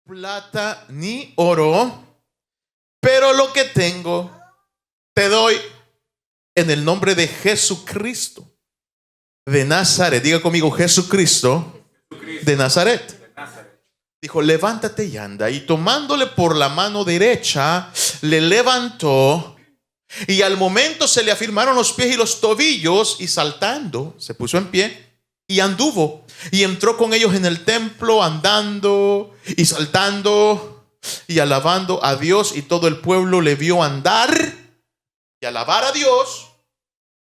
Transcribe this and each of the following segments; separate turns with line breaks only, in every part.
plata ni oro, pero lo que tengo te doy en el nombre de Jesucristo de Nazaret. Diga conmigo, Jesucristo de Nazaret. Dijo, levántate y anda. Y tomándole por la mano derecha, le levantó. Y al momento se le afirmaron los pies y los tobillos. Y saltando, se puso en pie y anduvo. Y entró con ellos en el templo, andando y saltando y alabando a Dios. Y todo el pueblo le vio andar y alabar a Dios.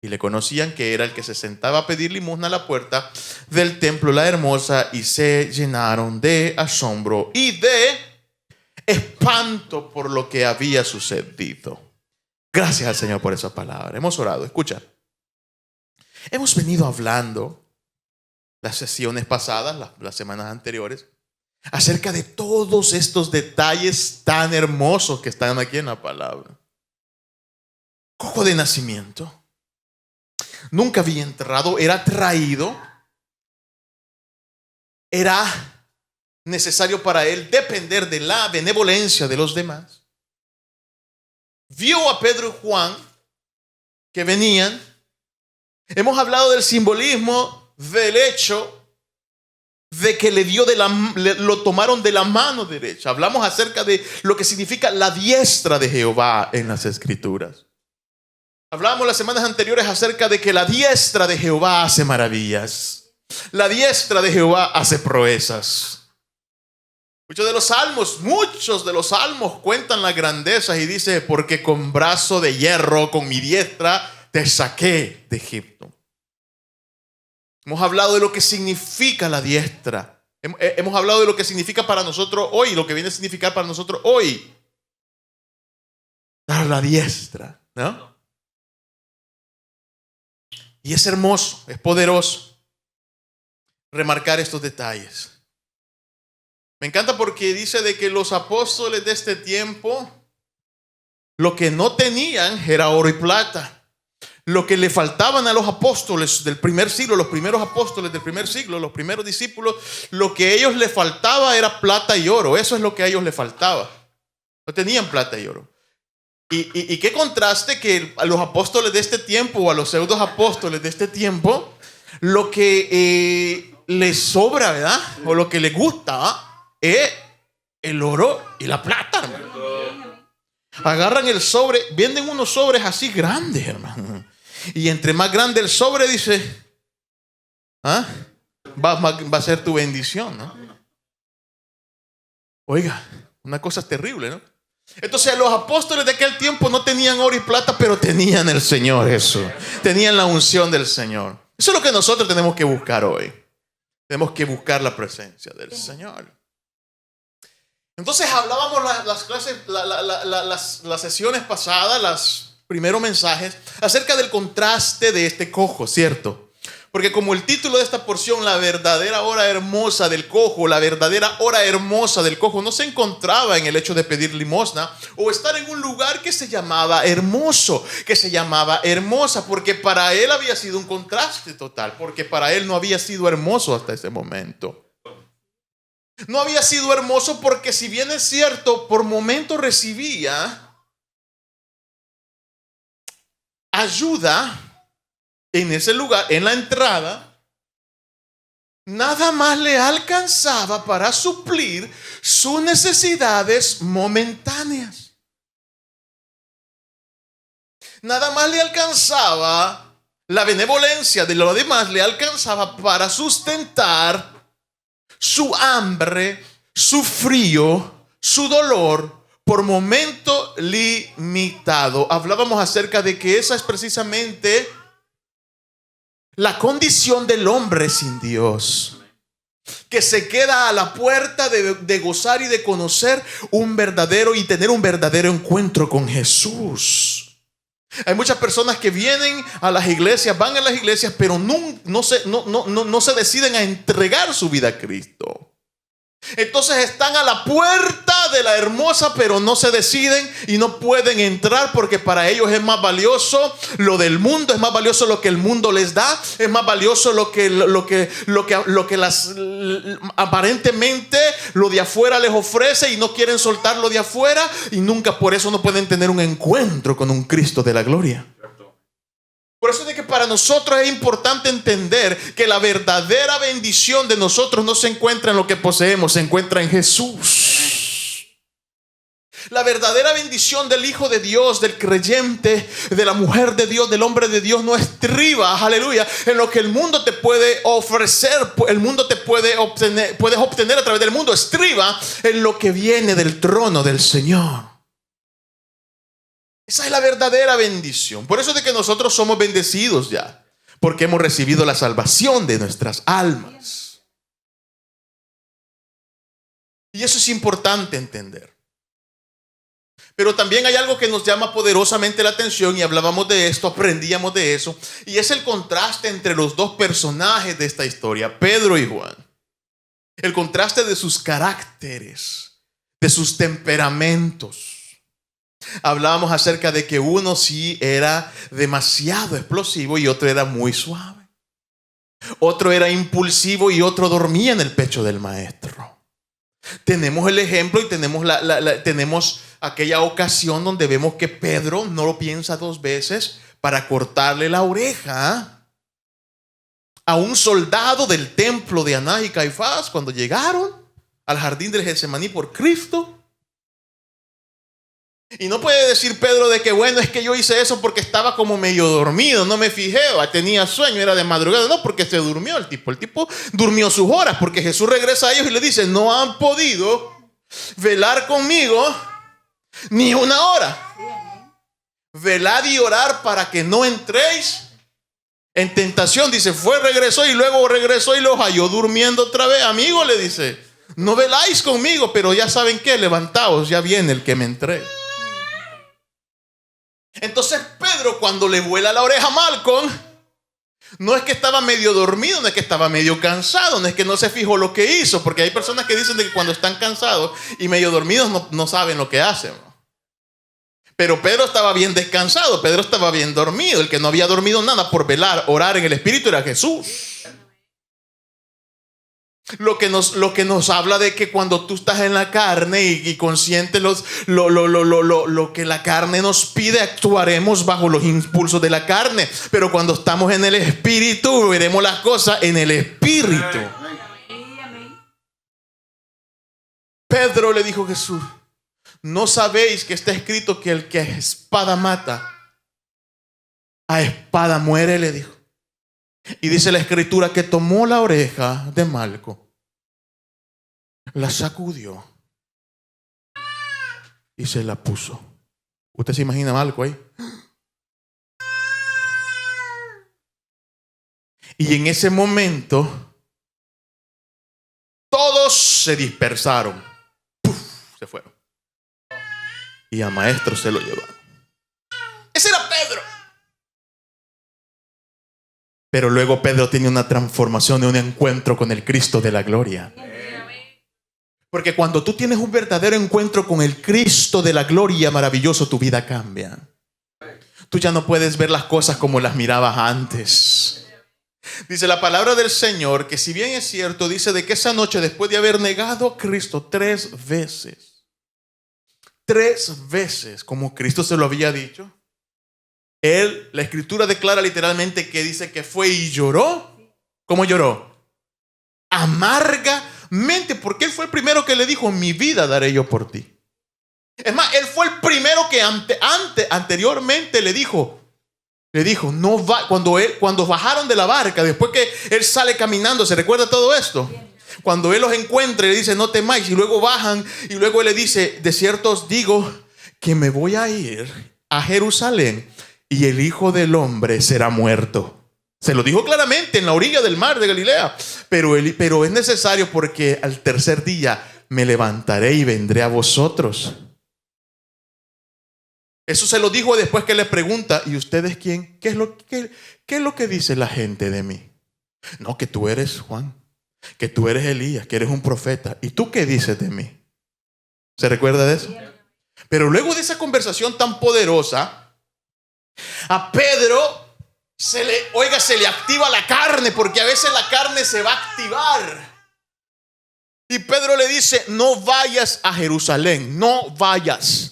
Y le conocían que era el que se sentaba a pedir limosna a la puerta del templo La Hermosa, y se llenaron de asombro y de espanto por lo que había sucedido. Gracias al Señor por esa palabra. Hemos orado. Escucha. Hemos venido hablando las sesiones pasadas, las semanas anteriores, acerca de todos estos detalles tan hermosos que están aquí en la palabra. Cojo de nacimiento. Nunca había enterrado, era traído. Era necesario para él depender de la benevolencia de los demás. Vio a Pedro y Juan que venían. Hemos hablado del simbolismo del hecho de que lo tomaron de la mano derecha. Hablamos acerca de lo que significa la diestra de Jehová en las Escrituras. Hablábamos las semanas anteriores acerca de que la diestra de Jehová hace maravillas. La diestra de Jehová hace proezas. Muchos de los salmos cuentan las grandezas y dice, porque con brazo de hierro, con mi diestra, te saqué de Egipto. Hemos hablado de lo que significa la diestra. Hemos hablado de lo que significa para nosotros hoy, lo que viene a significar para nosotros hoy. La diestra, ¿no? Y es hermoso, es poderoso remarcar estos detalles. Me encanta porque dice de que los apóstoles de este tiempo, lo que no tenían era oro y plata. Lo que le faltaban a los apóstoles del primer siglo, los primeros apóstoles del primer siglo, los primeros discípulos, lo que a ellos les faltaba era plata y oro. Eso es lo que a ellos les faltaba. No tenían plata y oro. Y qué contraste que a los apóstoles de este tiempo o a los pseudos apóstoles de este tiempo, lo que les sobra, ¿verdad? O lo que les gusta es el oro y la plata, hermano. Agarran el sobre, venden unos sobres así grandes, hermano. Y entre más grande el sobre, dice, va a ser tu bendición, ¿no? Oiga, una cosa terrible, ¿no? Entonces los apóstoles de aquel tiempo no tenían oro y plata, pero tenían el Señor Jesús. Tenían la unción del Señor. Eso es lo que nosotros tenemos que buscar hoy. Tenemos que buscar la presencia del Señor. Entonces hablábamos las clases, las sesiones pasadas, los primeros mensajes, acerca del contraste de este cojo, ¿cierto? Porque como el título de esta porción, la verdadera hora hermosa del cojo, la verdadera hora hermosa del cojo no se encontraba en el hecho de pedir limosna o estar en un lugar que se llamaba hermoso, que se llamaba hermosa, porque para él había sido un contraste total, porque para él no había sido hermoso hasta ese momento. No había sido hermoso porque, si bien es cierto, por momentos recibía ayuda en ese lugar, en la entrada, nada más le alcanzaba para suplir sus necesidades momentáneas. Nada más le alcanzaba, la benevolencia de los demás le alcanzaba para sustentar su hambre, su frío, su dolor por momento limitado. Hablábamos acerca de que esa es precisamente la condición del hombre sin Dios, que se queda a la puerta de gozar y de conocer un verdadero y tener un verdadero encuentro con Jesús. Hay muchas personas que vienen a las iglesias, van a las iglesias, pero no se deciden a entregar su vida a Cristo. Entonces están a la puerta de la hermosa, pero no se deciden y no pueden entrar porque para ellos es más valioso lo del mundo, es más valioso lo que el mundo les da, es más valioso lo que aparentemente lo de afuera les ofrece y no quieren soltar lo de afuera y nunca por eso no pueden tener un encuentro con un Cristo de la gloria. Por eso es de que para nosotros es importante entender que la verdadera bendición de nosotros no se encuentra en lo que poseemos, se encuentra en Jesús. La verdadera bendición del Hijo de Dios, del creyente, de la mujer de Dios, del hombre de Dios, no estriba, aleluya, en lo que el mundo te puede ofrecer, el mundo te puedes obtener a través del mundo. Estriba en lo que viene del trono del Señor. Esa es la verdadera bendición. Por eso es de que nosotros somos bendecidos ya, porque hemos recibido la salvación de nuestras almas. Y eso es importante entender. Pero también hay algo que nos llama poderosamente la atención, y hablábamos de esto, aprendíamos de eso, y es el contraste entre los dos personajes de esta historia, Pedro y Juan. El contraste de sus caracteres, de sus temperamentos. Hablábamos acerca de que uno sí era demasiado explosivo y otro era muy suave. Otro era impulsivo y otro dormía en el pecho del maestro. Tenemos el ejemplo y tenemos aquella ocasión donde vemos que Pedro no lo piensa dos veces para cortarle la oreja a un soldado del templo de Anás y Caifás cuando llegaron al jardín del Getsemaní por Cristo. Y no puede decir Pedro de que bueno, es que yo hice eso porque estaba como medio dormido, no me fijé, tenía sueño, era de madrugada. No, porque se durmió el tipo durmió sus horas, porque Jesús regresa a ellos y le dice: no han podido velar conmigo ni una hora. Velad y orar para que no entréis en tentación. Dice, regresó y luego regresó y los halló durmiendo otra vez. Amigo, le dice, no veláis conmigo, pero ya saben qué, levantaos, ya viene el que me entregue. Entonces Pedro, cuando le vuela la oreja a Malcolm, no es que estaba medio dormido, no es que estaba medio cansado, no es que no se fijó lo que hizo, porque hay personas que dicen de que cuando están cansados y medio dormidos no saben lo que hacen. Pero Pedro estaba bien descansado, Pedro estaba bien dormido. El que no había dormido nada por velar, orar en el Espíritu era Jesús. Lo que nos habla de que cuando tú estás en la carne y conscientes lo que la carne nos pide, actuaremos bajo los impulsos de la carne. Pero cuando estamos en el Espíritu, veremos las cosas en el Espíritu. Pedro le dijo a Jesús: ¿no sabéis que está escrito que el que a espada mata, a espada muere? Le dijo. Y dice la Escritura que tomó la oreja de Malco, la sacudió y se la puso. ¿Usted se imagina a Malco ahí? Y en ese momento todos se dispersaron. ¡Puf! Se fueron. Y a maestro se lo llevaron. Ese era Pedro. Pero luego Pedro tiene una transformación, de un encuentro con el Cristo de la gloria. Porque cuando tú tienes un verdadero encuentro con el Cristo de la gloria maravilloso, tu vida cambia. Tú ya no puedes ver las cosas como las mirabas antes. Dice la palabra del Señor que, si bien es cierto, dice de que esa noche, después de haber negado a Cristo 3 veces, como Cristo se lo había dicho, la Escritura declara literalmente que dice que fue y lloró. ¿Cómo lloró? Amargamente, porque él fue el primero que le dijo: mi vida daré yo por ti. Es más, él fue el primero que anteriormente le dijo, no va, cuando bajaron de la barca, después que él sale caminando, ¿se recuerda todo esto? Cuando él los encuentra y le dice: no temáis, y luego bajan, y luego él le dice: de cierto os digo que me voy a ir a Jerusalén, y el Hijo del Hombre será muerto. Se lo dijo claramente en la orilla del mar de Galilea. Pero es necesario, porque al tercer día me levantaré y vendré a vosotros. Eso se lo dijo después que le pregunta: ¿y ustedes quién? ¿Qué es lo que dice la gente de mí? No, que tú eres Juan. que tú eres Elías, que eres un profeta. ¿Y tú qué dices de mí? ¿Se recuerda de eso? Pero luego de esa conversación tan poderosa, a Pedro se le activa la carne, porque a veces la carne se va a activar. Y Pedro le dice: no vayas a Jerusalén, no vayas.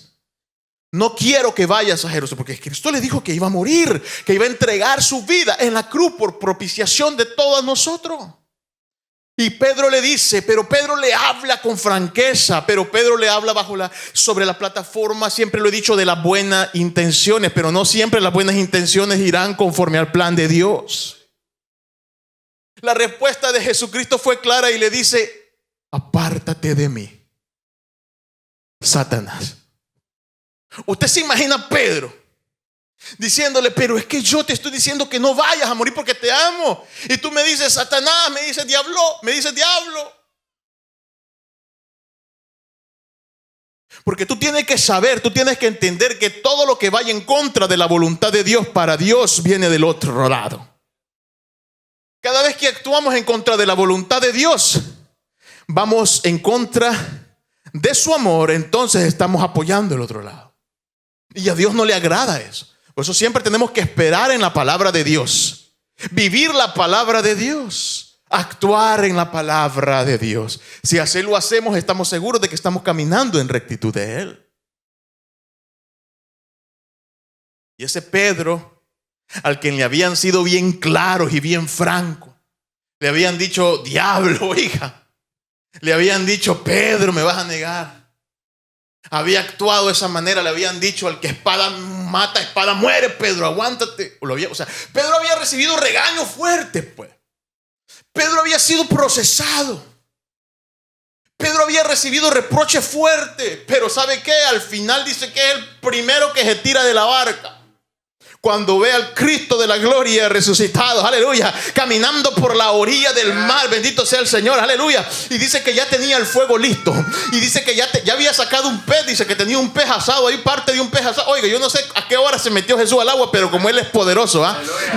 No quiero que vayas a Jerusalén, porque Cristo le dijo que iba a morir, que iba a entregar su vida en la cruz por propiciación de todos nosotros. Y Pedro le dice, pero Pedro le habla con franqueza, pero Pedro le habla sobre la plataforma, siempre lo he dicho, de las buenas intenciones, pero no siempre las buenas intenciones irán conforme al plan de Dios. La respuesta de Jesucristo fue clara y le dice: apártate de mí, Satanás. Usted se imagina a Pedro diciéndole: pero es que yo te estoy diciendo que no vayas a morir porque te amo, y tú me dices Satanás, me dices diablo. Porque tú tienes que saber, tú tienes que entender que todo lo que vaya en contra de la voluntad de Dios, para Dios viene del otro lado. Cada vez que actuamos en contra de la voluntad de Dios, vamos en contra de su amor, entonces estamos apoyando el otro lado. Y a Dios no le agrada eso. Por eso siempre tenemos que esperar en la palabra de Dios, vivir la palabra de Dios, actuar en la palabra de Dios. Si así lo hacemos, estamos seguros de que estamos caminando en rectitud de Él. Y ese Pedro, al que le habían sido bien claros y bien francos, le habían dicho diablo, hija. Le habían dicho: Pedro, me vas a negar. Había actuado de esa manera. Le habían dicho: al que espada mata, espada muere. Pedro, aguántate. Pedro había recibido regaños fuertes, pues. Pedro había sido procesado. Pedro había recibido reproches fuertes. Pero ¿sabe qué? Al final dice que es el primero que se tira de la barca cuando ve al Cristo de la gloria resucitado, aleluya, caminando por la orilla del mar. Bendito sea el Señor, aleluya. Y dice que ya tenía el fuego listo. Y dice que ya había sacado un pez. Dice que tenía un pez asado, ahí parte de un pez asado. Oiga, yo no sé a qué hora se metió Jesús al agua, pero como Él es poderoso,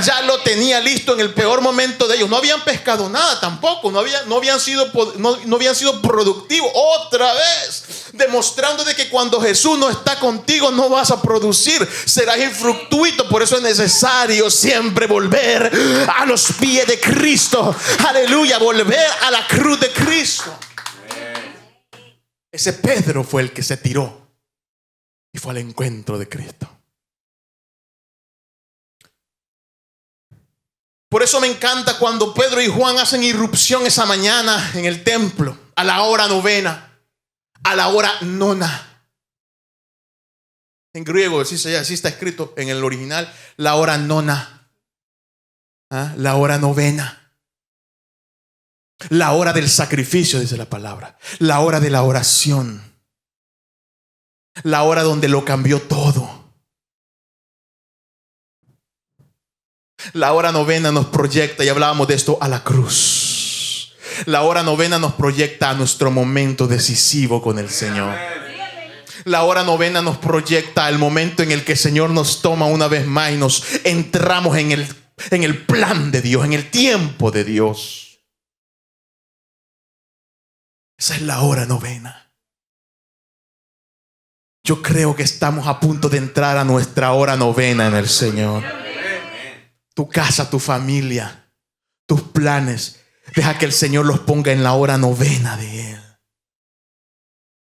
ya lo tenía listo en el peor momento de ellos. No habían pescado nada tampoco. No habían sido productivos. Otra vez, demostrando de que cuando Jesús no está contigo, no vas a producir. Serás infructuoso. Por eso es necesario siempre volver a los pies de Cristo. Aleluya, volver a la cruz de Cristo. Ese Pedro fue el que se tiró y fue al encuentro de Cristo. Por eso me encanta cuando Pedro y Juan hacen irrupción esa mañana en el templo, a la hora novena, a la hora nona. En griego, así está escrito en el original, la hora nona, la hora novena, la hora del sacrificio, dice la palabra, la hora de la oración, la hora donde lo cambió todo. La hora novena nos proyecta, y hablábamos de esto, a la cruz. La hora novena nos proyecta a nuestro momento decisivo con el Señor. La hora novena nos proyecta al momento en el que el Señor nos toma una vez más y nos entramos en el plan de Dios, en el tiempo de Dios. Esa es la hora novena. Yo creo que estamos a punto de entrar a nuestra hora novena en el Señor. Tu casa, tu familia, tus planes, deja que el Señor los ponga en la hora novena de Él.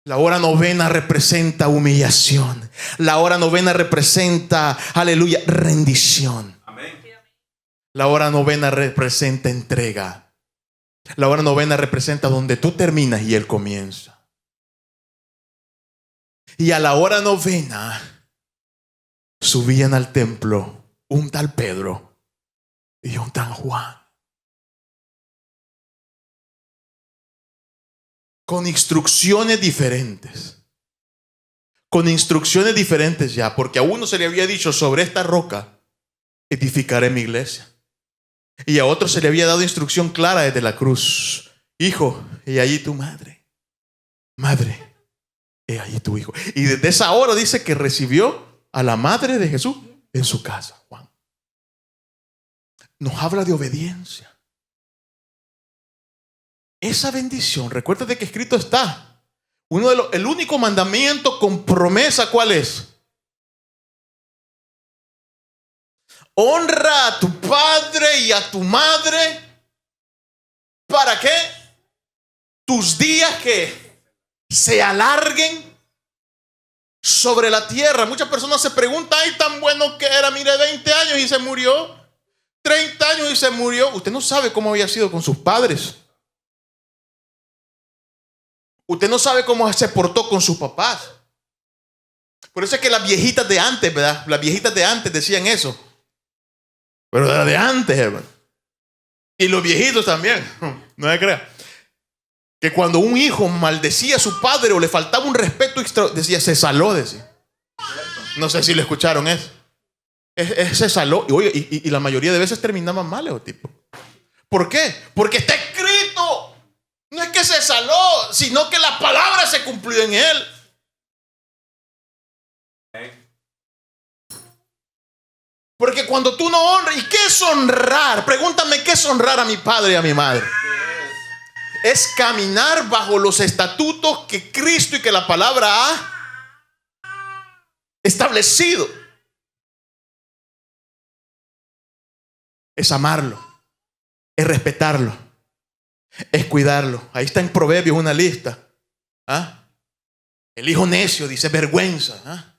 La hora novena representa humillación. La hora novena representa, aleluya, rendición. Amén. La hora novena representa entrega. La hora novena representa donde tú terminas y Él comienza. Y a la hora novena subían al templo un tal Pedro y un tal Juan, con instrucciones diferentes. Con instrucciones diferentes ya, porque a uno se le había dicho: sobre esta roca edificaré mi iglesia. Y a otro se le había dado instrucción clara desde la cruz: hijo, he allí tu madre. Madre, he allí tu hijo. Y desde esa hora dice que recibió a la madre de Jesús en su casa. Juan nos habla de obediencia. esa bendición, recuérdate que escrito está. El único mandamiento con promesa, ¿cuál es? Honra a tu padre y a tu madre. ¿Para qué? Tus días que se alarguen sobre la tierra. Muchas personas se preguntan, ay, tan bueno que era, mire, 20 años y se murió, 30 años y se murió. Usted no sabe cómo había sido con sus padres. Usted no sabe cómo se portó con sus papás. Por eso es que las viejitas de antes, ¿verdad? Las viejitas de antes decían eso. Pero era de antes, hermano. Y los viejitos también. No se crea. Que cuando un hijo maldecía a su padre o le faltaba un respeto extra, decía, se saló, decía. No sé si lo escucharon eso. Se saló. Y, oye, y la mayoría de veces terminaban mal esos tipos. ¿Por qué? Porque está escrito. No es que se saló, sino que la palabra se cumplió en él. Porque cuando tú no honras, ¿y qué es honrar? Pregúntame, ¿qué es honrar a mi padre y a mi madre? Es caminar bajo los estatutos que Cristo y que la palabra ha establecido. Es amarlo, es respetarlo, es cuidarlo. Ahí está en Proverbios una lista. ¿Ah? El hijo necio dice vergüenza. ¿Ah?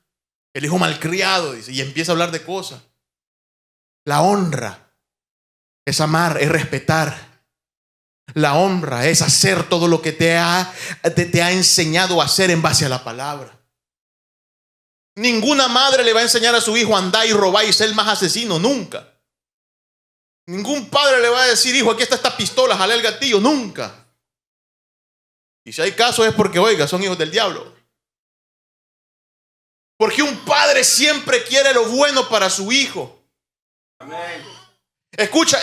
El hijo malcriado dice, y empieza a hablar de cosas. La honra es amar, es respetar. La honra es hacer todo lo que te ha enseñado a hacer en base a la palabra. Ninguna madre le va a enseñar a su hijo a andar y robar y ser más asesino, nunca. Ningún padre le va a decir, hijo, aquí está esta pistola, jale el gatillo, nunca. Y si hay casos es porque, oiga, son hijos del diablo. Porque un padre siempre quiere lo bueno para su hijo. Amén. Escucha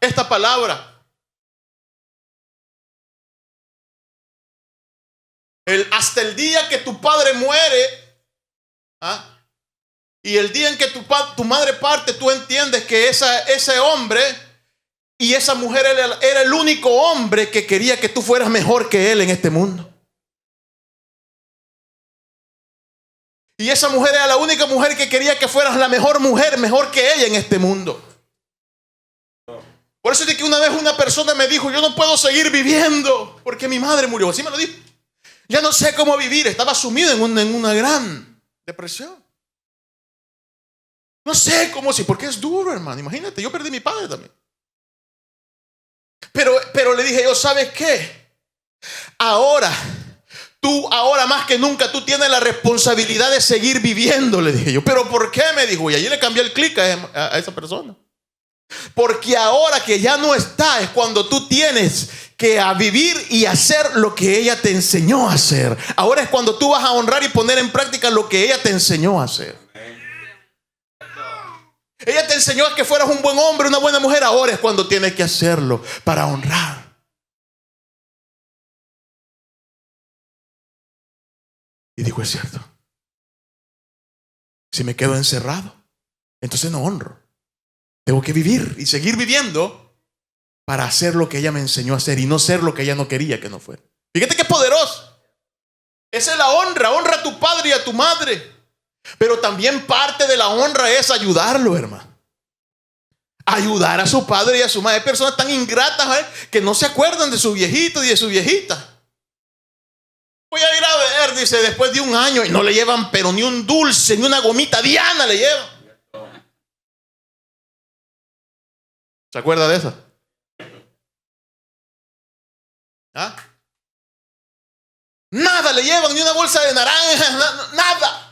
esta palabra. Hasta el día que tu padre muere, ¿ah? Y el día en que tu madre parte, tú entiendes que ese hombre y esa mujer era el único hombre que quería que tú fueras mejor que él en este mundo. Y esa mujer era la única mujer que quería que fueras la mejor mujer, mejor que ella en este mundo. Por eso es que una vez una persona me dijo, yo no puedo seguir viviendo porque mi madre murió. Así me lo dijo. Ya no sé cómo vivir. Estaba sumido en una gran depresión. No sé cómo, sí, porque es duro, hermano. Imagínate, yo perdí a mi padre también. Pero le dije yo, ¿sabes qué? Ahora más que nunca, tú tienes la responsabilidad de seguir viviendo, le dije yo. ¿Pero por qué? Me dijo. Y allí le cambié el clic a esa persona. Porque ahora que ya no está, es cuando tú tienes que vivir y hacer lo que ella te enseñó a hacer. Ahora es cuando tú vas a honrar y poner en práctica lo que ella te enseñó a hacer. Ella te enseñó a que fueras un buen hombre, una buena mujer. Ahora es cuando tienes que hacerlo para honrar. Y dijo, es cierto. Si me quedo encerrado, entonces no honro. Tengo que vivir y seguir viviendo para hacer lo que ella me enseñó a hacer y no ser lo que ella no quería que no fuera. Fíjate qué poderoso. Esa es la honra. Honra a tu padre y a tu madre. Pero también parte de la honra es ayudarlo, hermano. Ayudar a su padre y a su madre. Hay personas tan ingratas, que no se acuerdan de su viejito y de su viejita. Voy a ir a ver, dice, después de un año, y no le llevan pero ni un dulce, ni una gomita Diana le llevan. ¿Se acuerda de esa? ¿Ah? Nada le llevan, ni una bolsa de naranja, nada.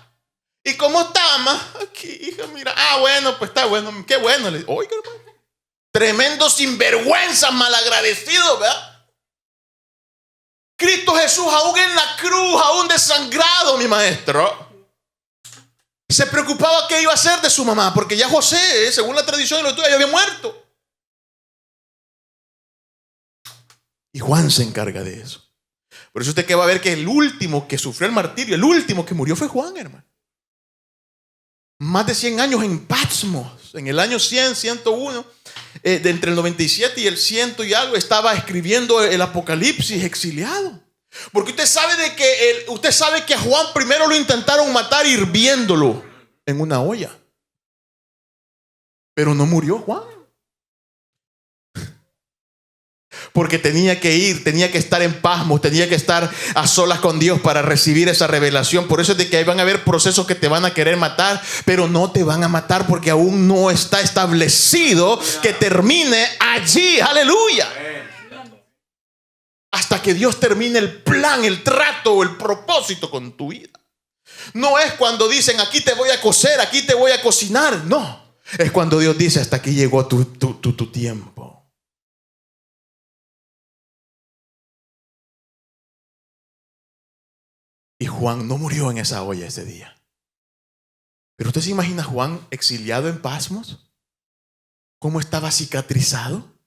¿Y cómo está, mamá? Aquí, hija, mira. Bueno, pues está bueno. Qué bueno. Oiga, hermano. Tremendo sinvergüenza, malagradecido, ¿verdad? Cristo Jesús, aún en la cruz, aún desangrado, mi maestro, se preocupaba qué iba a hacer de su mamá, porque ya José, según la tradición de los tuyos, ya había muerto. Y Juan se encarga de eso. Por eso usted que va a ver que el último que sufrió el martirio, el último que murió fue Juan, hermano. más de 100 años en Patmos. En el año 100, 101, de entre el 97 y el 100 y algo, estaba escribiendo el Apocalipsis exiliado. Porque usted sabe que a Juan primero lo intentaron matar hirviéndolo en una olla. Pero no murió Juan. Porque tenía que estar en Patmos, tenía que estar a solas con Dios para recibir esa revelación. Por eso es de que ahí van a haber procesos que te van a querer matar, pero no te van a matar porque aún no está establecido que termine allí. Aleluya. Hasta que Dios termine el plan, el trato o el propósito con tu vida. No es cuando dicen aquí te voy a cocer, aquí te voy a cocinar. No, es cuando Dios dice hasta aquí llegó tu tiempo. Y Juan no murió en esa olla ese día. Pero usted se imagina a Juan exiliado en Patmos, cómo estaba cicatrizado,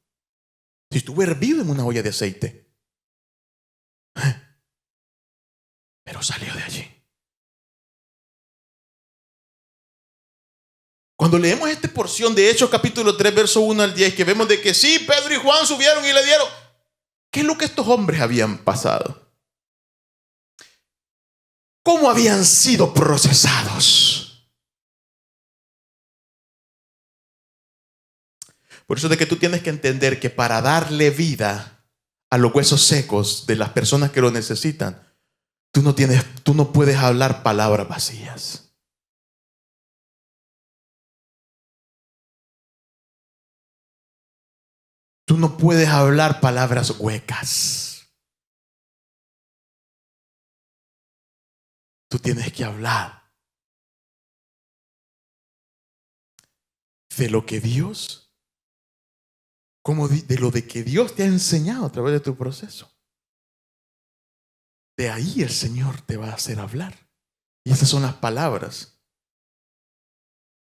si estuvo hervido en una olla de aceite. Pero salió de allí. Cuando leemos esta porción de Hechos capítulo 3 verso 1 al 10, que vemos de que sí, Pedro y Juan subieron y le dieron, ¿qué es lo que estos hombres habían pasado? ¿Cómo habían sido procesados? Por eso de que tú tienes que entender que para darle vida a los huesos secos de las personas que lo necesitan, tú no puedes hablar palabras vacías. Tú no puedes hablar palabras huecas. Tú tienes que hablar de lo que Dios, de lo de que Dios te ha enseñado a través de tu proceso. De ahí el Señor te va a hacer hablar. Y esas son las palabras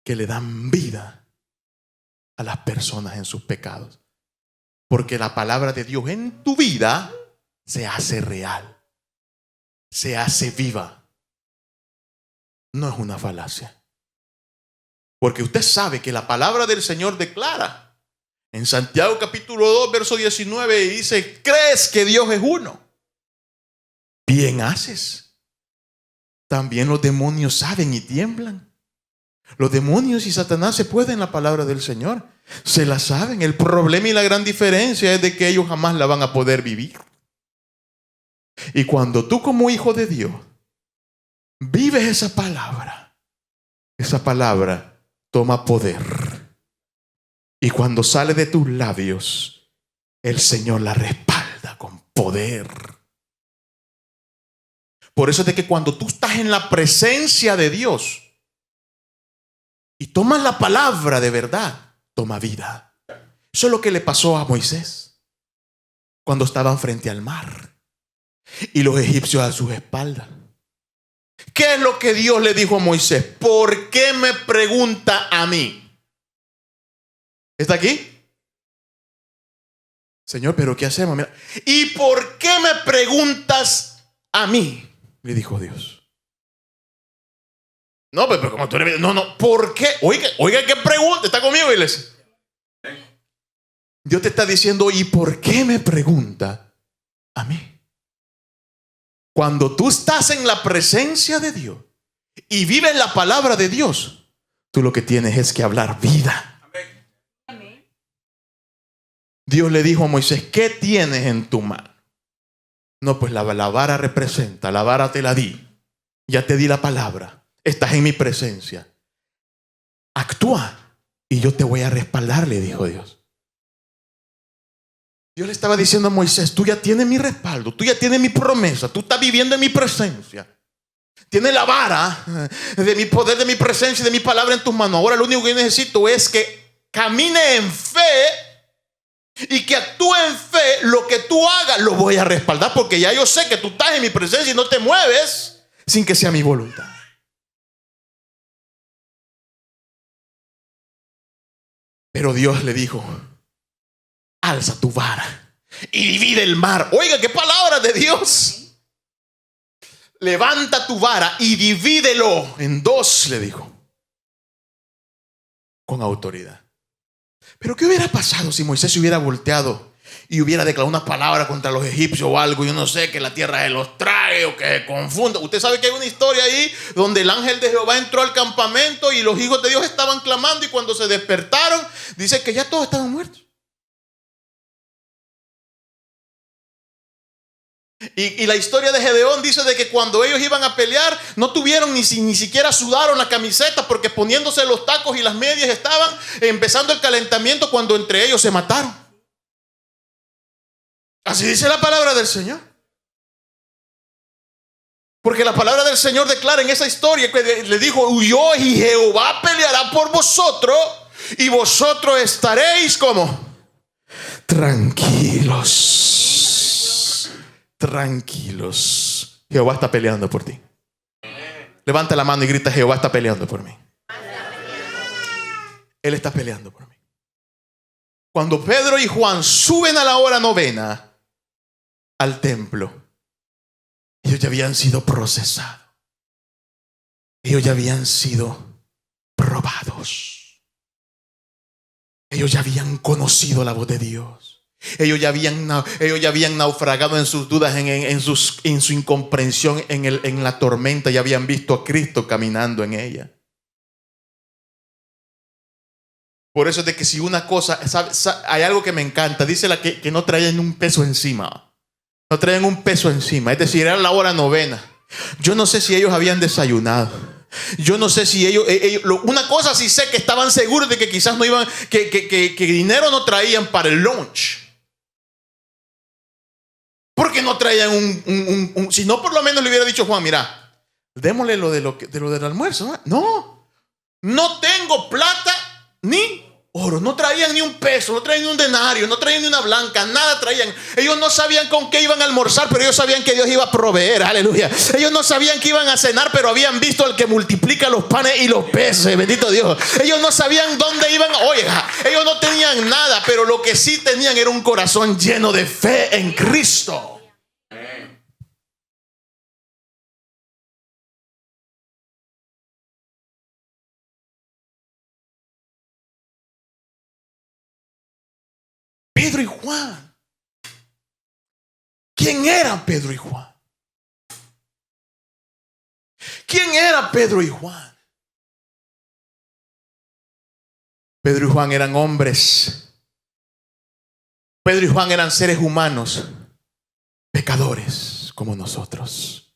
que le dan vida a las personas en sus pecados. Porque la palabra de Dios en tu vida se hace real, se hace viva. No es una falacia. Porque usted sabe que la palabra del Señor declara en Santiago capítulo 2 verso 19 y dice, ¿crees que Dios es uno? Bien haces. También los demonios saben y tiemblan. Los demonios y Satanás se pueden la palabra del Señor. Se la saben. El problema y la gran diferencia es de que ellos jamás la van a poder vivir. Y cuando tú como hijo de Dios vives esa palabra toma poder. Y cuando sale de tus labios, el Señor la respalda con poder. Por eso es de que cuando tú estás en la presencia de Dios y tomas la palabra de verdad, toma vida. Eso es lo que le pasó a Moisés cuando estaban frente al mar y los egipcios a sus espaldas. ¿Qué es lo que Dios le dijo a Moisés? ¿Por qué me pregunta a mí? ¿Está aquí? Señor, ¿pero qué hacemos? Mira. ¿Y por qué me preguntas a mí? Le dijo Dios. No, pero como tú eres... No, ¿por qué? Oiga, ¿qué pregunta? ¿Está conmigo, iglesia? Dios te está diciendo, ¿y por qué me pregunta a mí? Cuando tú estás en la presencia de Dios y vives la palabra de Dios, tú lo que tienes es que hablar vida. Amén. Dios le dijo a Moisés, ¿qué tienes en tu mano? No, pues la vara representa, la vara te la di. Ya te di la palabra. Estás en mi presencia. Actúa y yo te voy a respaldar, le dijo Dios. Dios le estaba diciendo a Moisés, tú ya tienes mi respaldo, tú ya tienes mi promesa, tú estás viviendo en mi presencia. Tienes la vara de mi poder, de mi presencia y de mi palabra en tus manos. Ahora lo único que necesito es que camine en fe y que actúe en fe. Lo que tú hagas lo voy a respaldar porque ya yo sé que tú estás en mi presencia y no te mueves sin que sea mi voluntad. Pero Dios le dijo, alza tu vara y divide el mar. Oiga, qué palabra de Dios. Levanta tu vara y divídelo en dos, le dijo. con autoridad. Pero ¿qué hubiera pasado si Moisés se hubiera volteado y hubiera declarado una palabra contra los egipcios o algo? Yo no sé, que la tierra se los trae o que se confunda. Usted sabe que hay una historia ahí donde el ángel de Jehová entró al campamento y los hijos de Dios estaban clamando, y cuando se despertaron, dice que ya todos estaban muertos. Y la historia de Gedeón dice de que cuando ellos iban a pelear, no tuvieron ni siquiera sudaron la camiseta, porque poniéndose los tacos y las medias estaban empezando el calentamiento cuando entre ellos se mataron. Así dice la palabra del Señor. Porque la palabra del Señor declara en esa historia que le dijo: huyó y Jehová peleará por vosotros y vosotros estaréis como tranquilos. Tranquilos. Jehová está peleando por ti. Levanta la mano y grita: Jehová está peleando por mí. Él está peleando por mí. Cuando Pedro y Juan suben a la hora novena al templo, ellos ya habían sido procesados. Ellos ya habían sido probados. Ellos ya habían conocido la voz de Dios. Ellos ya habían naufragado en sus dudas, en su incomprensión, en la tormenta. Ya habían visto a Cristo caminando en ella. Por eso es de que si una cosa, hay algo que me encanta, dice que no traían un peso encima. No traían un peso encima. Es decir, era la hora novena. Yo no sé si ellos habían desayunado. Yo no sé si ellos una cosa sí sé, que estaban seguros de que quizás no iban, que dinero no traían para el lunch. Porque no traían si no, por lo menos le hubiera dicho Juan: mira, démosle lo del almuerzo. No tengo plata ni oro. No traían ni un peso, no traían ni un denario, no traían ni una blanca, nada traían. Ellos no sabían con qué iban a almorzar, pero ellos sabían que Dios iba a proveer. Aleluya. Ellos no sabían que iban a cenar, pero habían visto al que multiplica los panes y los peces. Bendito Dios. Ellos no sabían dónde iban. Oiga, ellos no tenían nada, pero lo que sí tenían era un corazón lleno de fe en Cristo. Pedro y Juan. ¿Quién eran Pedro y Juan? ¿Quién era Pedro y Juan? Pedro y Juan eran hombres. Pedro y Juan eran seres humanos, pecadores como nosotros,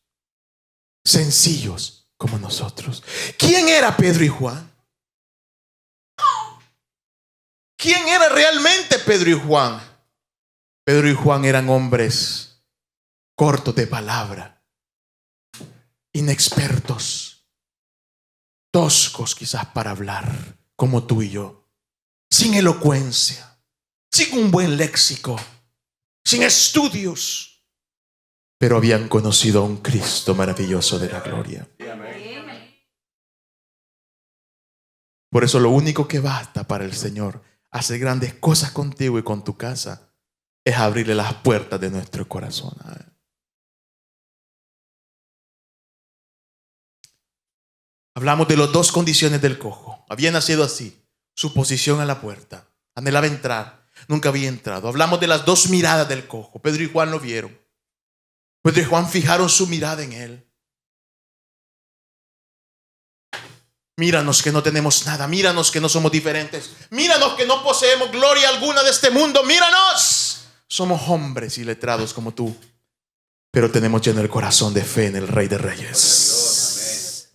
sencillos como nosotros. ¿Quién era Pedro y Juan? ¿Quién era realmente Pedro y Juan? Pedro y Juan eran hombres cortos de palabra, inexpertos, toscos quizás para hablar, como tú y yo, sin elocuencia, sin un buen léxico, sin estudios, pero habían conocido a un Cristo maravilloso de la gloria. Por eso lo único que basta para el Señor hacer grandes cosas contigo y con tu casa es abrirle las puertas de nuestro corazón. Hablamos de las dos condiciones del cojo. Había nacido así, su posición a la puerta, anhelaba entrar, nunca había entrado. Hablamos de las dos miradas del cojo. Pedro y Juan lo vieron. Pedro y Juan fijaron su mirada en él. Míranos que no tenemos nada, míranos que no somos diferentes, míranos que no poseemos gloria alguna de este mundo, míranos. Somos hombres iletrados como tú, pero tenemos lleno el corazón de fe en el Rey de Reyes.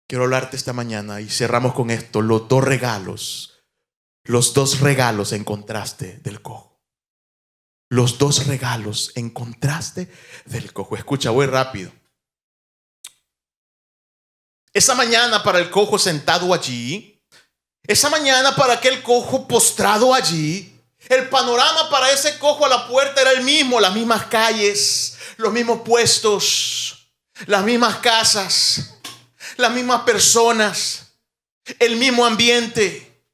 Quiero hablarte esta mañana y cerramos con esto, los dos regalos en contraste del cojo. Los dos regalos en contraste del cojo. Escucha, voy rápido. Esa mañana para el cojo sentado allí, esa mañana para aquel cojo postrado allí, el panorama para ese cojo a la puerta era el mismo, las mismas calles, los mismos puestos, las mismas casas, las mismas personas, el mismo ambiente,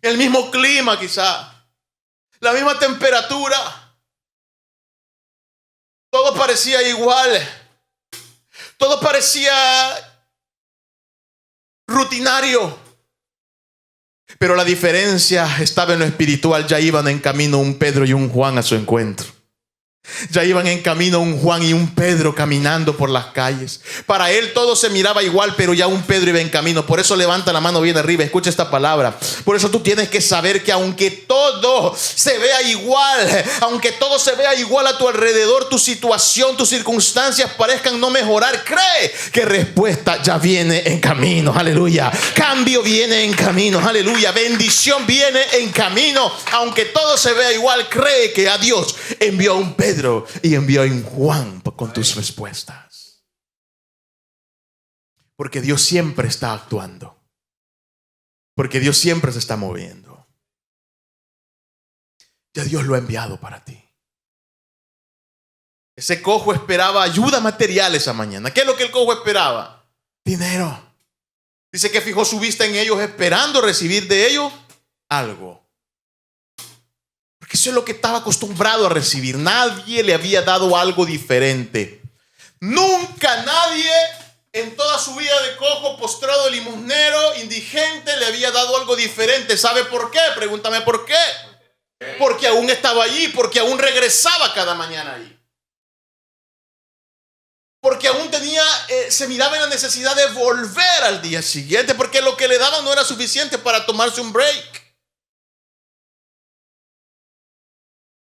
el mismo clima quizá, la misma temperatura. Todo parecía igual, todo parecía rutinario. Pero la diferencia estaba en lo espiritual. Ya iban en camino un Pedro y un Juan a su encuentro. Ya iban en camino un Juan y un Pedro caminando por las calles. Para él todo se miraba igual, pero ya un Pedro iba en camino. Por eso levanta la mano bien arriba, escucha esta palabra. Por eso tú tienes que saber que aunque todo se vea igual, aunque todo se vea igual a tu alrededor, tu situación, tus circunstancias parezcan no mejorar, cree que respuesta ya viene en camino. Aleluya. Cambio viene en camino. Aleluya. Bendición viene en camino. Aunque todo se vea igual, cree que a Dios envió a un Pedro y envió a un Juan con tus respuestas. Porque Dios siempre está actuando. Porque Dios siempre se está moviendo. Ya Dios lo ha enviado para ti. Ese cojo esperaba ayuda material esa mañana. ¿Qué es lo que el cojo esperaba? Dinero. Dice que fijó su vista en ellos esperando recibir de ellos algo. Porque eso es lo que estaba acostumbrado a recibir. Nadie le había dado algo diferente. Nunca nadie en toda su vida de cojo, postrado, limosnero, indigente, le había dado algo diferente. ¿Sabe por qué? Pregúntame por qué. Porque aún estaba allí, porque aún regresaba cada mañana allí. Porque aún se miraba en la necesidad de volver al día siguiente, porque lo que le daban no era suficiente para tomarse un break.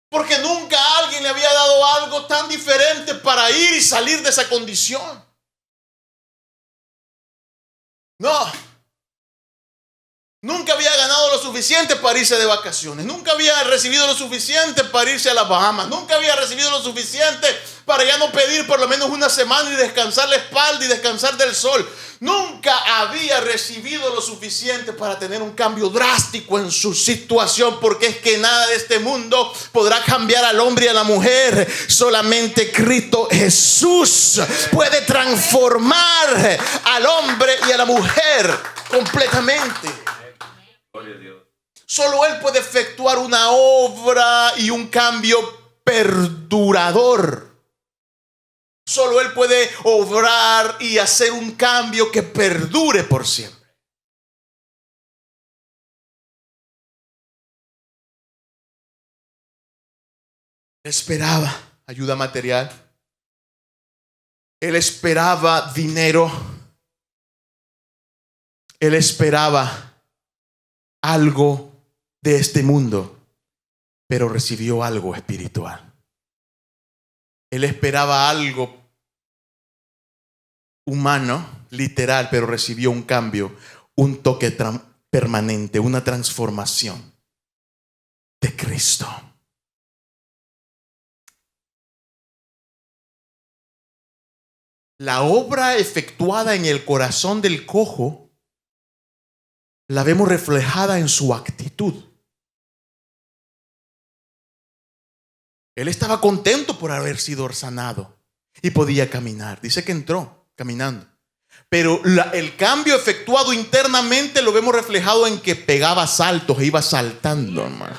Porque nunca alguien le había dado algo tan diferente para ir y salir de esa condición. No. Nunca había ganado lo suficiente para irse de vacaciones. Nunca había recibido lo suficiente para irse a las Bahamas. Nunca había recibido lo suficiente para ya no pedir por lo menos una semana y descansar la espalda y descansar del sol. Nunca había recibido lo suficiente para tener un cambio drástico en su situación, porque es que nada de este mundo podrá cambiar al hombre y a la mujer. Solamente Cristo Jesús puede transformar al hombre y a la mujer completamente. Solo Él puede efectuar una obra y un cambio perdurador. Solo Él puede obrar y hacer un cambio que perdure por siempre. Él esperaba ayuda material. Él esperaba dinero. Él esperaba algo de este mundo, pero recibió algo espiritual. Él esperaba algo humano, literal, pero recibió un cambio, un toque permanente, una transformación de Cristo. La obra efectuada en el corazón del cojo la vemos reflejada en su actitud. Él estaba contento por haber sido sanado y podía caminar. Dice que entró caminando. Pero el cambio efectuado internamente lo vemos reflejado en que pegaba saltos e iba saltando, hermano.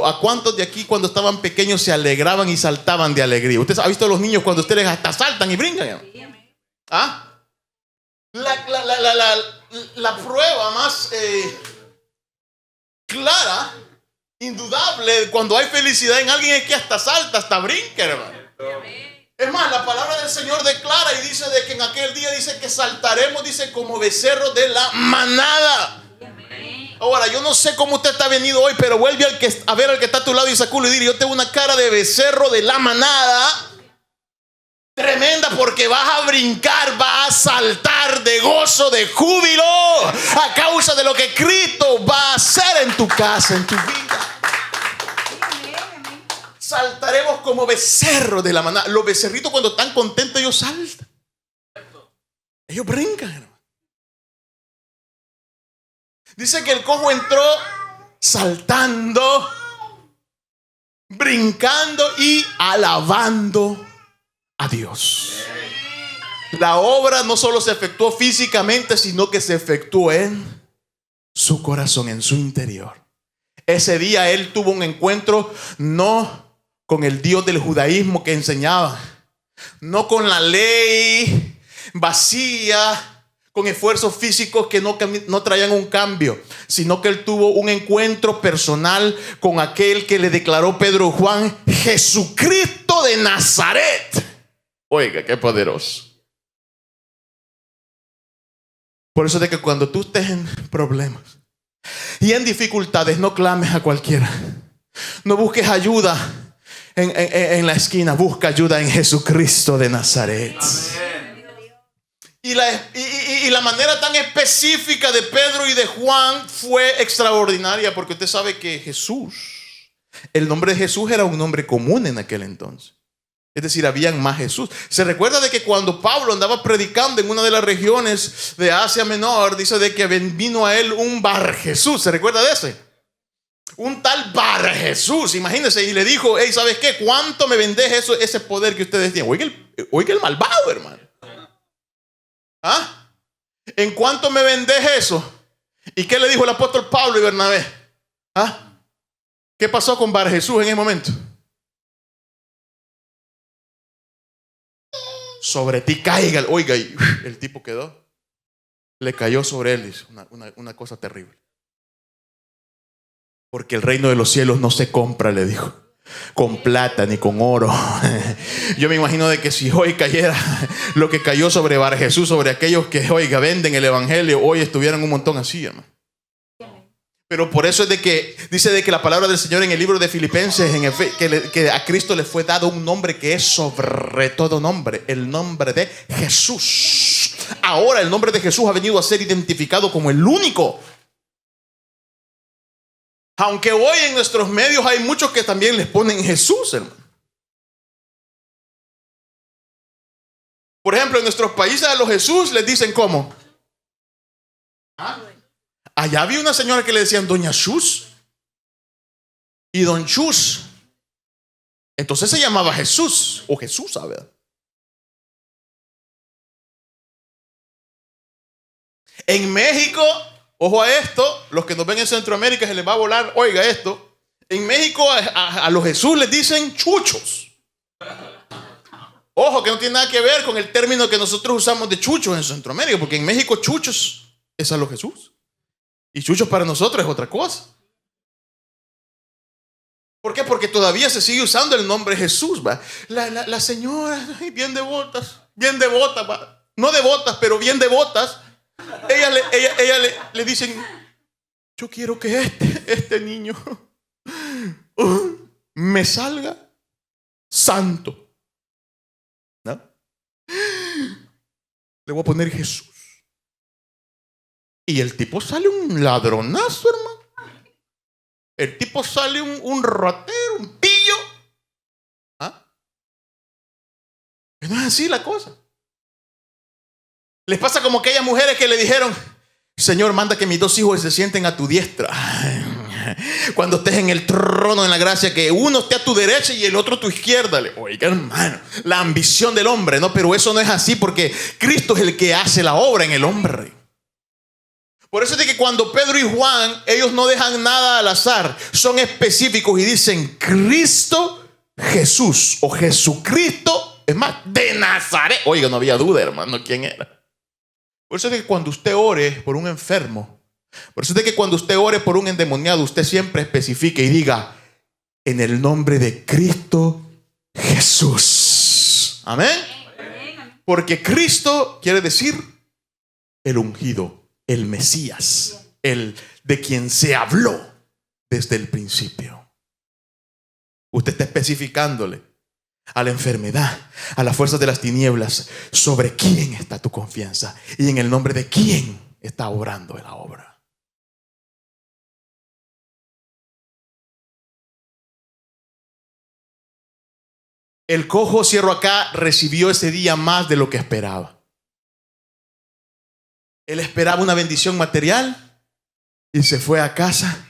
¿A cuántos de aquí cuando estaban pequeños se alegraban y saltaban de alegría? ¿Usted ha visto a los niños cuando ustedes hasta saltan y brincan? ¿Ah? La prueba más clara, indudable, cuando hay felicidad en alguien es que hasta salta, hasta brinca, hermano. Es más, la palabra del Señor declara y dice de que en aquel día dice que saltaremos, dice, como becerros de la manada. Ahora, yo no sé cómo usted está venido hoy, pero vuelve a ver al que está a tu lado y sacúdelo y dile: yo tengo una cara de becerro de la manada tremenda, porque vas a brincar, vas a saltar de gozo, de júbilo, a causa de lo que Cristo va a hacer en tu casa, en tu vida. Saltaremos como becerros de la manada. Los becerritos cuando están contentos ellos saltan. Ellos brincan, hermano. Dice que el cojo entró saltando, brincando y alabando a Dios. La obra no solo se efectuó físicamente, sino que se efectuó en su corazón, en su interior. Ese día él tuvo un encuentro no con el Dios del judaísmo que enseñaba, no con la ley vacía, con esfuerzos físicos que no traían un cambio, sino que él tuvo un encuentro personal con aquel que le declaró Pedro y Juan, Jesucristo de Nazaret. Oiga, qué poderoso. Por eso de que cuando tú estés en problemas y en dificultades, no clames a cualquiera. No busques ayuda en la esquina. Busca ayuda en Jesucristo de Nazaret. Amén. Y la manera tan específica de Pedro y de Juan fue extraordinaria, porque usted sabe que Jesús, el nombre de Jesús era un nombre común en aquel entonces. Es decir, habían más Jesús. Se recuerda de que cuando Pablo andaba predicando en una de las regiones de Asia Menor, dice de que vino a él un Bar Jesús. ¿Se recuerda de ese? Un tal Bar Jesús, imagínense. Y le dijo, hey, ¿sabes qué? ¿Cuánto me vendés ese poder que ustedes tienen? Oiga el malvado, hermano. ¿Ah? ¿En cuánto me vendés eso? ¿Y qué le dijo el apóstol Pablo y Bernabé? ¿Ah? ¿Qué pasó con Bar Jesús en ese momento? Sobre ti caiga. Oiga, y el tipo quedó. Le cayó sobre él. Una cosa terrible. Porque el reino de los cielos no se compra, le dijo, con plata ni con oro. Yo me imagino de que si hoy cayera lo que cayó sobre Bar Jesús, sobre aquellos que, oiga, venden el evangelio, hoy estuvieran un montón así, hermano. Pero por eso es de que dice de que la palabra del Señor en el libro de Filipenses, que a Cristo le fue dado un nombre que es sobre todo nombre, el nombre de Jesús. Ahora el nombre de Jesús ha venido a ser identificado como el único. Aunque hoy en nuestros medios hay muchos que también les ponen Jesús, hermano. Por ejemplo, en nuestros países a los Jesús les dicen ¿cómo? ¿Ah? Allá había una señora que le decían Doña Chus y Don Chus. Entonces se llamaba Jesús o Jesús, ¿sabes? En México, ojo a esto, los que nos ven en Centroamérica se les va a volar, oiga esto. En México a los Jesús les dicen chuchos. Ojo, que no tiene nada que ver con el término que nosotros usamos de chuchos en Centroamérica, porque en México chuchos es a los Jesús. Y chuchos para nosotros es otra cosa. ¿Por qué? Porque todavía se sigue usando el nombre Jesús, ¿va? La señora, bien devotas, ¿va? No devotas, pero bien devotas. Ella le dicen, yo quiero que este niño me salga santo, ¿no? Le voy a poner Jesús. Y el tipo sale un ladronazo, hermano. El tipo sale un ratero, un pillo. ¿Ah? No es así la cosa. Les pasa como aquellas mujeres que le dijeron, Señor, manda que mis 2 hijos se sienten a tu diestra. Cuando estés en el trono, en la gracia, que uno esté a tu derecha y el otro a tu izquierda. Oiga, hermano, la ambición del hombre, ¿no? Pero eso no es así, porque Cristo es el que hace la obra en el hombre. Por eso es de que cuando Pedro y Juan, ellos no dejan nada al azar, son específicos y dicen Cristo Jesús o Jesucristo, es más, de Nazaret. Oiga, no había duda, hermano, quién era. Por eso es de que cuando usted ore por un enfermo, por eso es de que cuando usted ore por un endemoniado, usted siempre especifique y diga en el nombre de Cristo Jesús. Amén. Porque Cristo quiere decir el ungido, el Mesías, el de quien se habló desde el principio. Usted está especificándole a la enfermedad, a las fuerzas de las tinieblas, sobre quién está tu confianza y en el nombre de quién está obrando la obra. El cojo, cierro acá, recibió ese día más de lo que esperaba. Él esperaba una bendición material y se fue a casa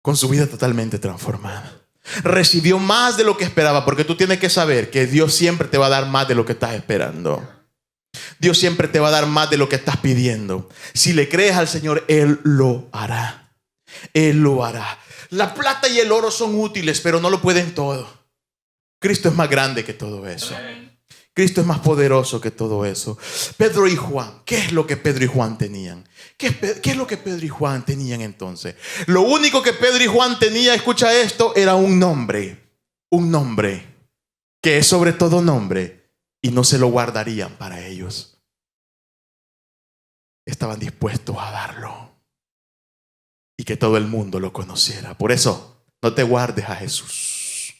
con su vida totalmente transformada. Recibió más de lo que esperaba, porque tú tienes que saber que Dios siempre te va a dar más de lo que estás esperando. Dios siempre te va a dar más de lo que estás pidiendo. Si le crees al Señor, Él lo hará. Él lo hará. La plata y el oro son útiles, pero no lo pueden todo. Cristo es más grande que todo eso. Cristo es más poderoso que todo eso. Pedro y Juan, ¿qué es lo que Pedro y Juan tenían? ¿Qué es lo que Pedro y Juan tenían entonces? Lo único que Pedro y Juan tenían, escucha esto, era un nombre que es sobre todo nombre, y no se lo guardarían para ellos. Estaban dispuestos a darlo y que todo el mundo lo conociera. Por eso, no te guardes a Jesús.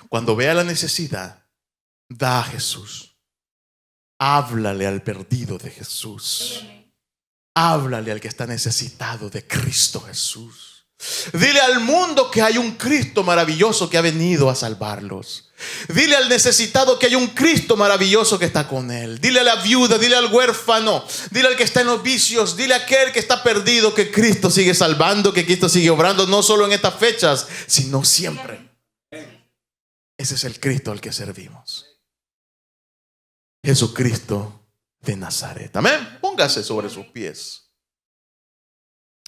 Cuando vea la necesidad, da a Jesús. Háblale al perdido de Jesús. Háblale al que está necesitado de Cristo Jesús. Dile al mundo que hay un Cristo maravilloso que ha venido a salvarlos. Dile al necesitado que hay un Cristo maravilloso que está con él. Dile a la viuda, dile al huérfano, dile al que está en los vicios, dile a aquel que está perdido que Cristo sigue salvando, que Cristo sigue obrando, no solo en estas fechas, sino siempre. Ese es el Cristo al que servimos. Jesucristo de Nazaret. Amén. Póngase sobre sus pies.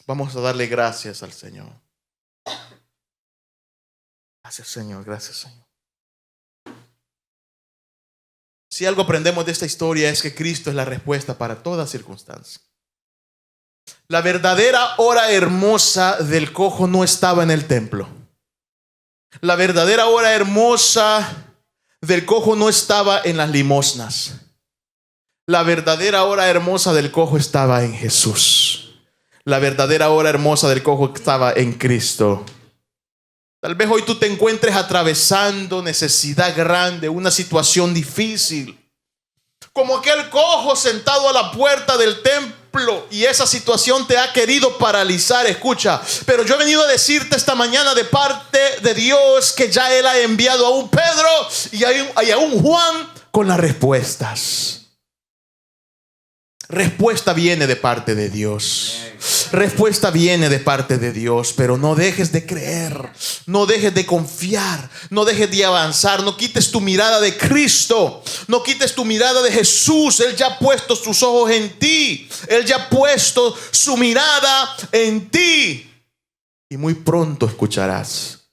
Vamos a darle gracias al Señor. Gracias, Señor. Gracias, Señor. Si algo aprendemos de esta historia es que Cristo es la respuesta para toda circunstancia. La verdadera hora hermosa del cojo no estaba en el templo. La verdadera hora hermosa del cojo no estaba en las limosnas. La verdadera hora hermosa del cojo estaba en Jesús. La verdadera hora hermosa del cojo estaba en Cristo. Tal vez hoy tú te encuentres atravesando necesidad grande, una situación difícil, como aquel cojo sentado a la puerta del templo, y esa situación te ha querido paralizar. Escucha, pero yo he venido a decirte esta mañana de parte de Dios que ya Él ha enviado a un Pedro y a un Juan con las respuestas. Respuesta viene de parte de Dios. Respuesta viene de parte de Dios. Pero no dejes de creer, no dejes de confiar, no dejes de avanzar. No quites tu mirada de Cristo, no quites tu mirada de Jesús. Él ya ha puesto sus ojos en ti. Él ya ha puesto su mirada en ti. Y muy pronto escucharás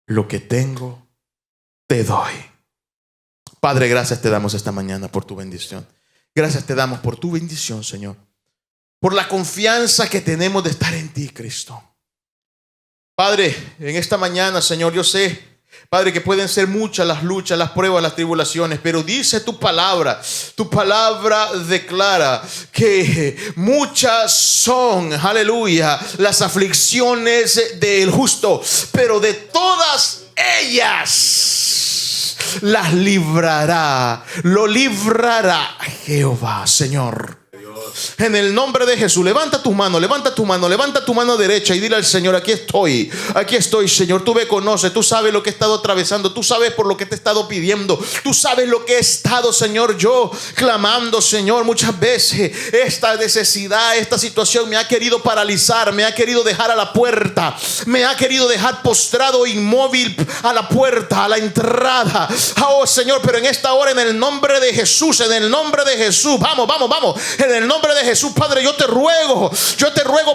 lo que tengo te doy. Padre, gracias te damos esta mañana por tu bendición. Gracias te damos por tu bendición, Señor. Por la confianza que tenemos de estar en ti, Cristo. Padre, en esta mañana, Señor, yo sé, Padre, que pueden ser muchas las luchas, las pruebas, las tribulaciones, pero dice tu palabra declara que muchas son, aleluya, las aflicciones del justo, pero de todas ellas las librará, lo librará Jehová, Señor. En el nombre de Jesús, levanta tu mano derecha y dile al Señor: aquí estoy, Señor. Tú me conoces, tú sabes lo que he estado atravesando, tú sabes por lo que te he estado pidiendo, tú sabes lo que he estado, Señor, yo clamando, Señor. Muchas veces esta necesidad, esta situación me ha querido paralizar, me ha querido dejar a la puerta, me ha querido dejar postrado, inmóvil a la puerta, a la entrada. Oh, Señor, pero en esta hora, en el nombre de Jesús, vamos, en el nombre de Jesús, Padre, yo te ruego,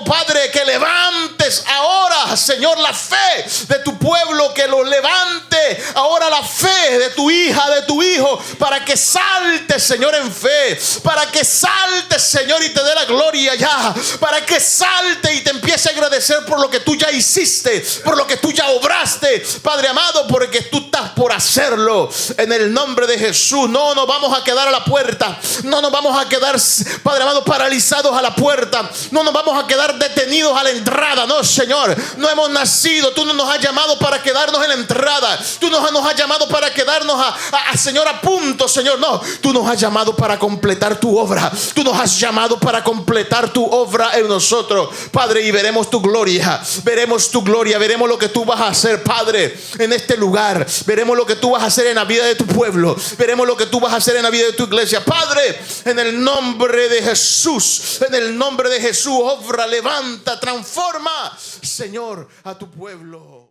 Padre, que levantes ahora, Señor, la fe de tu pueblo, que lo levante ahora la fe de tu hija, de tu hijo, para que salte, Señor, en fe, para que salte, Señor, y te dé la gloria ya, para que salte y te empiece a agradecer por lo que tú ya hiciste, por lo que tú ya obraste, Padre amado, porque tú estás por hacerlo. En el nombre de Jesús, no nos vamos a quedar a la puerta, no nos vamos a quedar, Padre amado, paralizados a la puerta, no nos vamos a quedar detenidos a la entrada. No, Señor, no hemos nacido, tú no nos has llamado para quedarnos en la entrada, tú nos has llamado para quedarnos Señor, a punto, Señor. No, tú nos has llamado para completar tu obra, tú nos has llamado para completar tu obra en nosotros, Padre, y veremos tu gloria, veremos lo que tú vas a hacer, Padre, en este lugar, veremos lo que tú vas a hacer en la vida de tu pueblo, veremos lo que tú vas a hacer en la vida de tu iglesia, Padre, en el nombre de Jesús, obra, levanta, transforma, Señor, a tu pueblo.